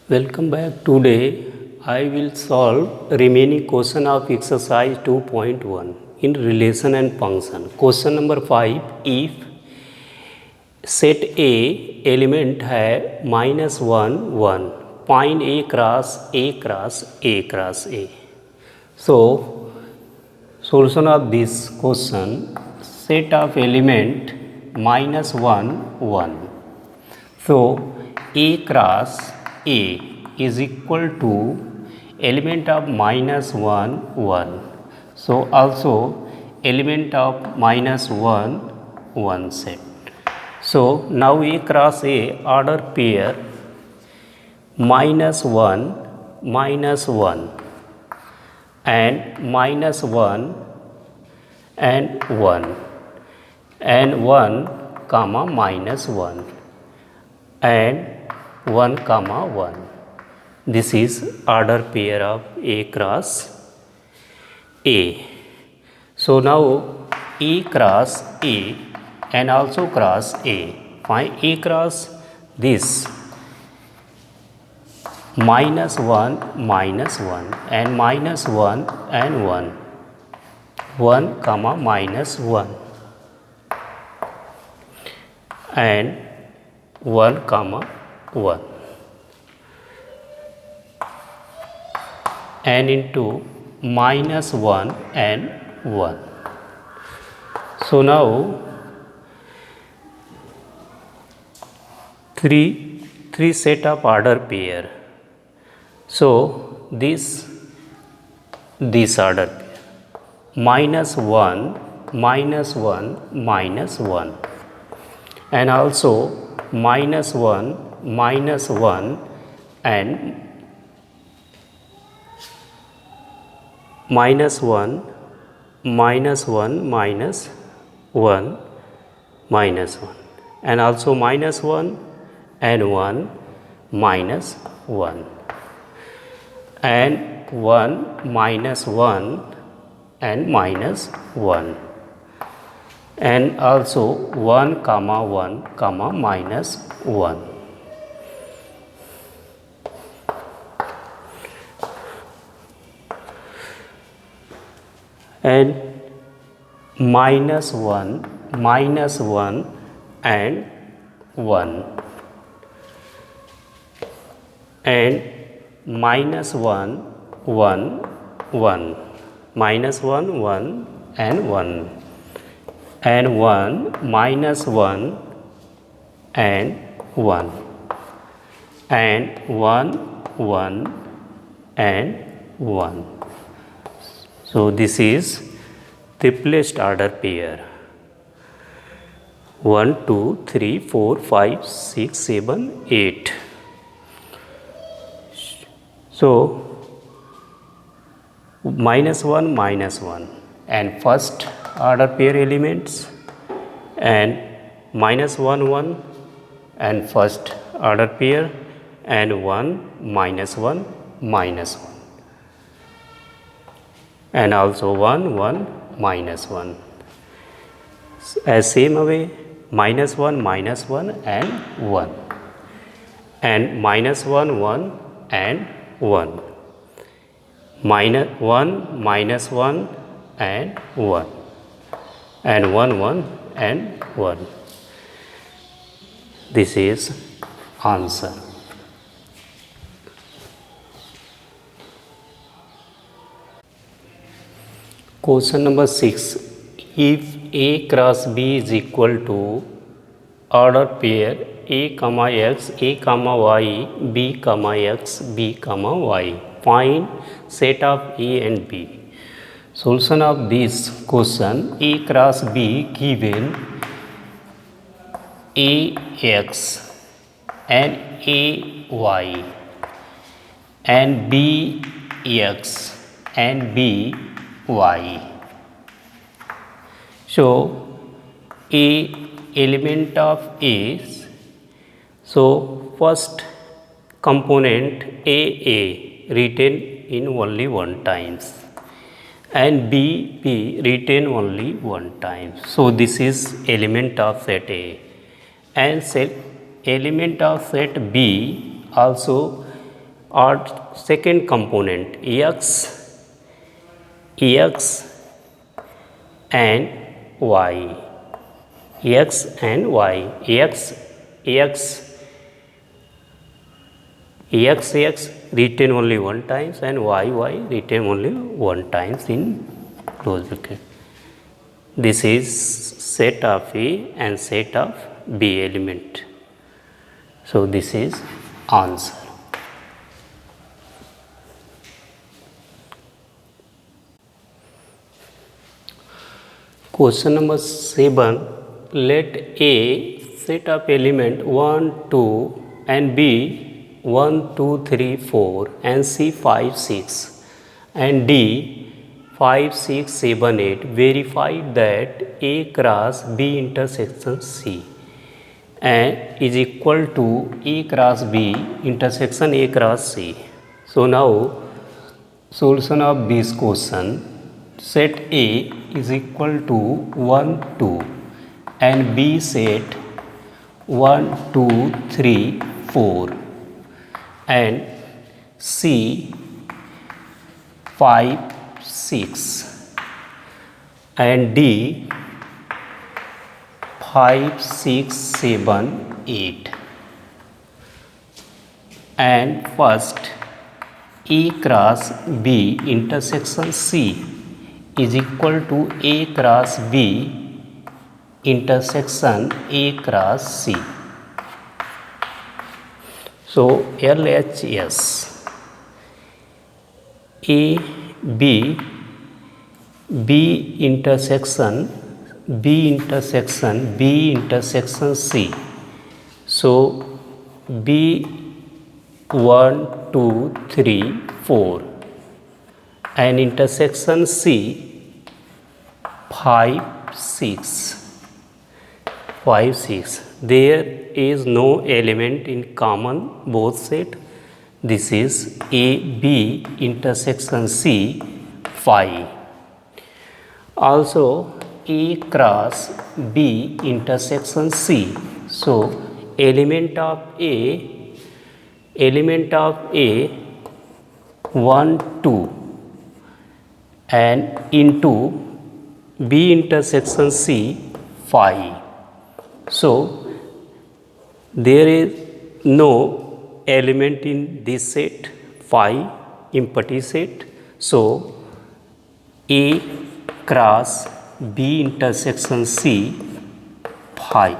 Welcome back. Today I will solve remaining question of exercise 2.1 in relation and function. Question number 5. If set A element है -1 1, find A cross A cross A cross A. So solution of this question, set of element -1 1. So A cross A is equal to element of -1 1. So also element of -1 1 set. So now A cross A order pair -1 -1 and -1 and 1 and 1 comma -1 and 1 comma 1. This is order pair of A cross A. So now E cross A and also cross A. Find A cross this -1 -1 and -1 and 1 1 comma -1 and 1 comma 1 and into -1 and 1. So now three set of order pair. So this order pair -1 -1 -1 and also -1 -1 and -1 -1 -1 -1 and also -1 and 1 -1 and 1 -1 and -1 and also 1 comma 1 comma -1. And -1 -1 and 1 and -1 1 1 -1 1 and 1 and 1 -1 and 1 and 1 1 and 1. So this is triplest order pair 1 2 3 4 5 6 7 8. So -1 -1 and first order pair elements and -1 1 and first order pair and 1 -1 -1 and also 1 1 -1 as same way -1 -1 and 1 and -1 1 and 1 -1 -1 and 1 and 1 1 and 1. This is answer. Question number 6. If A cross B is equal to order pair A comma X A comma Y B comma X B comma Y, find set of A and B. Solution of this question, A cross B given AX and AY and BX and BY. So A element of A, so first component AA written in only one times and B written only one time. So this is element of set A and set element of set B also or second component x and y, x and y, x retain only one times and y retain only one times in close bracket. This is set of A and set of B element. So this is answer. Question number 7. Let A set of element 1, 2 and B 1, 2, 3, 4 and C 5, 6 and D 5, 6, 7, 8. Verify that A cross B intersection C and is equal to A cross B intersection A cross C. So now solution of this question. Set A is equal to 1, 2 and B set 1, 2, 3, 4 and C 5, 6 and D 5, 6, 7, 8. And first A cross B intersection C is equal to A cross B intersection A cross C. So LHS A B intersection B intersection C. So B 1, 2, 3, 4 and intersection C 5, 6. There is no element in common both set. This is A B intersection C 5. Also A cross B intersection C. So element of A 1, 2 and into B intersection C 5. So there is no element in this set 5 empty set. So A cross B intersection C 5.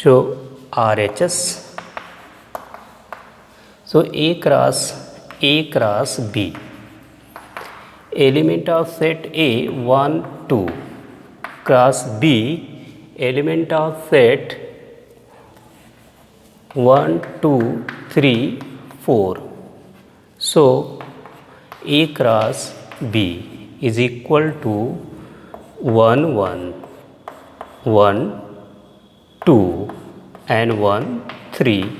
So RHS. So A cross B. Element of set A 1, 2 cross B element of set 1, 2, 3, 4. So A cross B is equal to 1, 1, 1, 2 and 1, 3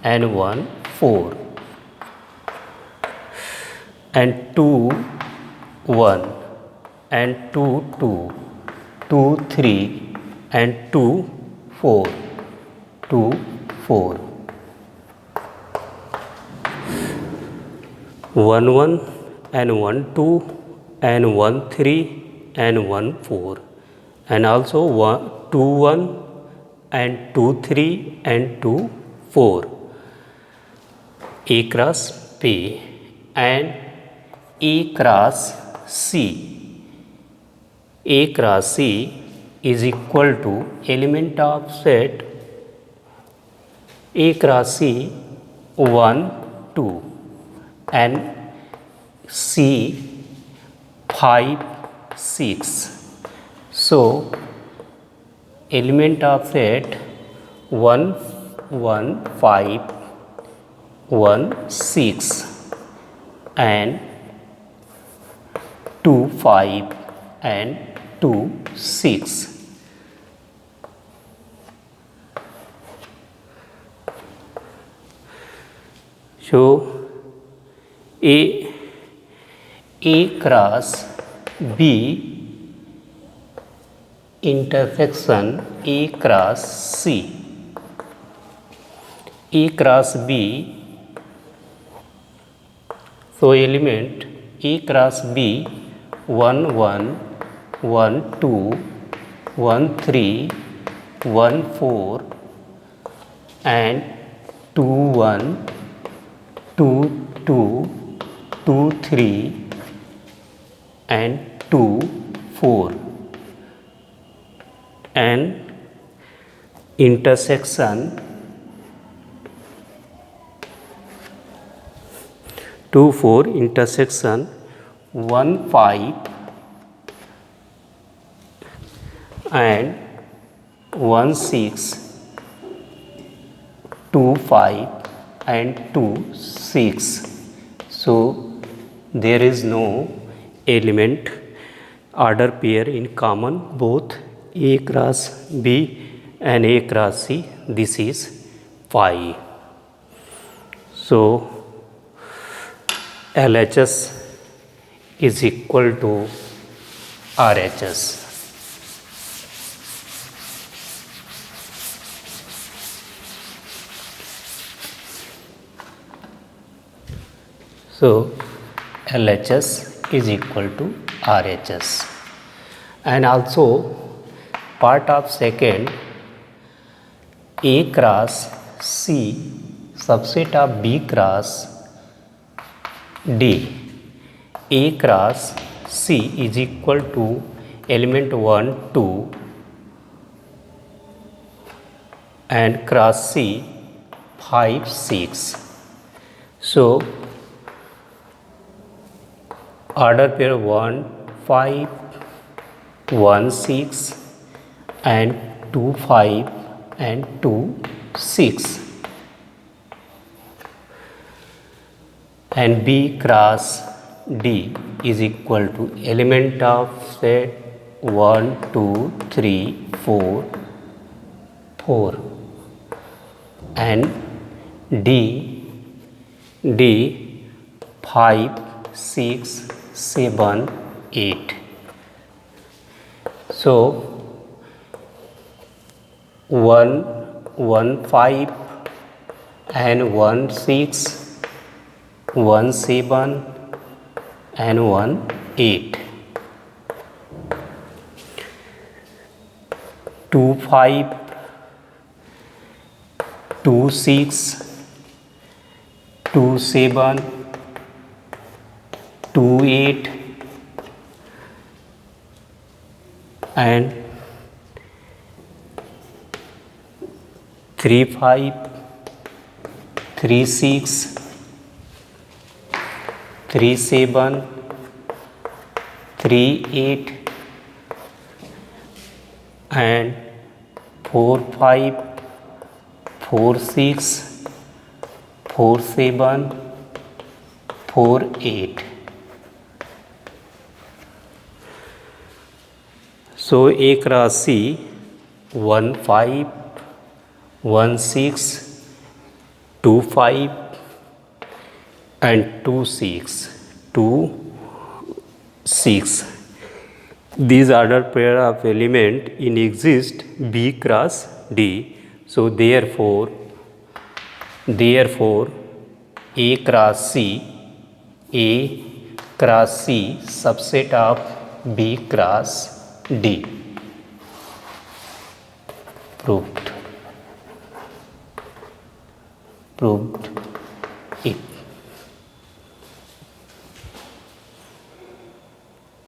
and 1, 4 and 2, 1 and 2, 2, 2, 3 and 2, 4, 2, 4, 1, 1 and 1, 2 and 1, 3 and 1, 4 and also 2, 1 and 2, 3 and 2, 4. A cross P and A cross C. A cross C is equal to element of set A cross C 1, 2 and C 5, 6. So element of set 1, 1, 5, 1, 6 and 2, 5 and 2, 6. So A A cross B intersection A cross C. A cross B, so element A cross B 1 1 1 2 1 3 1 4 and 2 1 2 2 2 3 and 2 4 and intersection 2 4 intersection 1 5 and 1 6 2 5 and 2 6. So there is no element order pair in common both A cross B and A cross C. This is 5. So LHS is equal to RHS. So LHS is equal to RHS. And also part of second, A cross C subset of B cross D. A cross C is equal to element 1 2 and cross C 5 6. So order pair 1 5 1 6 and 2 5 and 2 6 and B cross D is equal to element of set 1 2 3 4 4 and D 5 6 7 8. So 1 1 5 and 1 6 1 7 and 1 8 2 5 2 6 2 7 2 8 and 3 5 3 6 3 7 3 8 and 4 5 4 6 4 7 4 8. So A cross C 1 5 1 6 2 5 and 2 6 2 6. These order pair of element in exist B cross D. So therefore A cross C subset of B cross D. Proved it.